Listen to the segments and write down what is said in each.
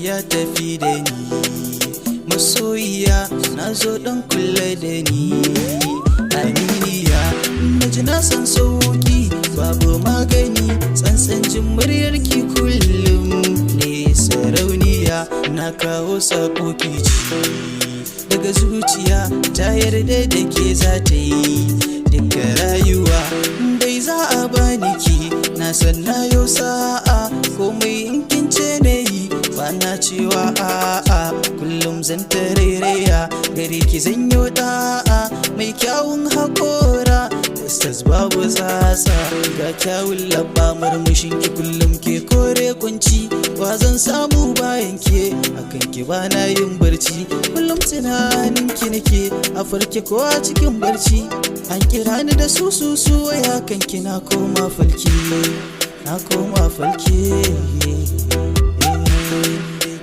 ya tafi da ni. Masoyiya na zo don kula da ni. Aminiya naji na san sauki babu magani, tsantsan jin muryarki kullum ne sarauniya. Na kawo sako kici daga zuciya ta yarda da ke za ta yi duka rayuwa. Dai za a bani ki na san na yau sa'a, komai in kin ce na yi ba na cewa a'a. Kullum zan tarairaya gare ki zan yi da'a, mai kyawun haƙora tas babu tsatsa, ga kyawun labba murmushin ki kullum ke kore kunci. Wa zan samu bayan ke akan ki bana yin barci, kullum tunanin ki nake a farke ko a cikin barci. An kira ni da su ya kan ki na koma falki, na koma falki.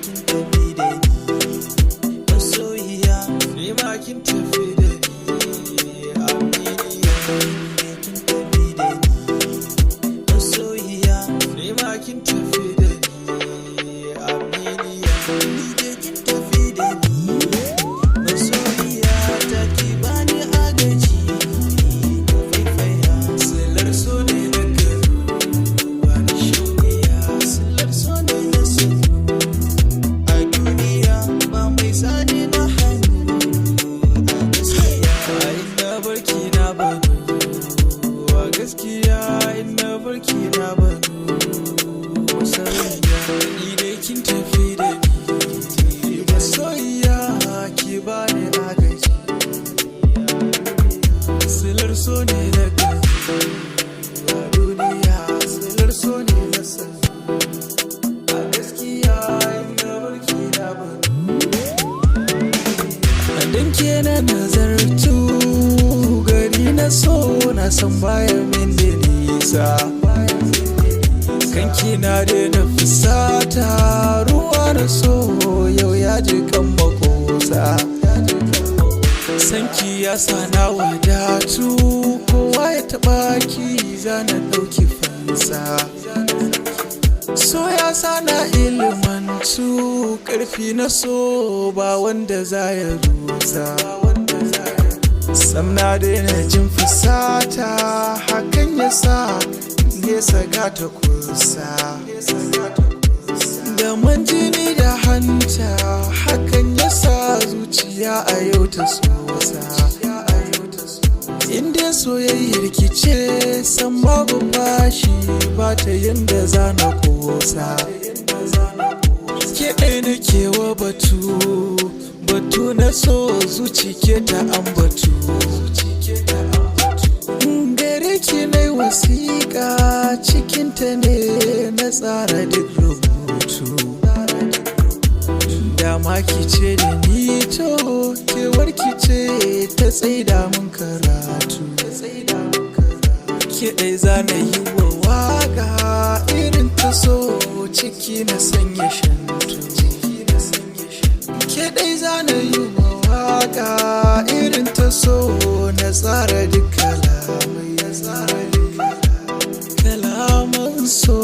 Kin tafi da ni, aminiya. Kin tafi da ni, masoyiya. Nema kin tafi da ni, aminiya. Kin tafi da ni, masoyiya. Ta ki bani agaji, ka faifaya. Sillar so ne na gado, bani shauniya. Sillar so ne na so a duniya, ba mai sani na hannu. Gaskiya ina barki na banu masoyiya, ni dai kin tafi da ni. Masoyiya ki bani agaji, silar so ne na gani a duniya, silar so ne na san. A gaskiya ina barki na banu, dan ke na nazartu gari na so na san baya min da nisa. Kanki na daina fusata, ruwa na so yau ya ji kan makosa. Sanki ya sa na wadatu, kowa ya taɓa ki zana ɗauki fansa. So ya sa na ilimantu, ƙarfi na so ba wanda za ya rusa. Sam na daina jin fusata, hakan ya sa nesa gata kusa. Da man jini da hanta, hakan ya sa zuciya a yau ta sosa. Inda soyayyar ki ce san babu fashi, ba ta yanda za na kosa. Ke ɗaya na kewa batu na so zuci ke ta ambatu. Gare ki nai wasiƙa, cikinta ne na tsara duk rubutu. Dama ki ce da ni to, kewar ki ce ta tsaida mun karatu. Ke ɗai za na yi wa waƙa irin ta so, ciki na sanya shantu. Ke ɗai za na yi wa waƙa irin ta so, na tsara duk kalaman so.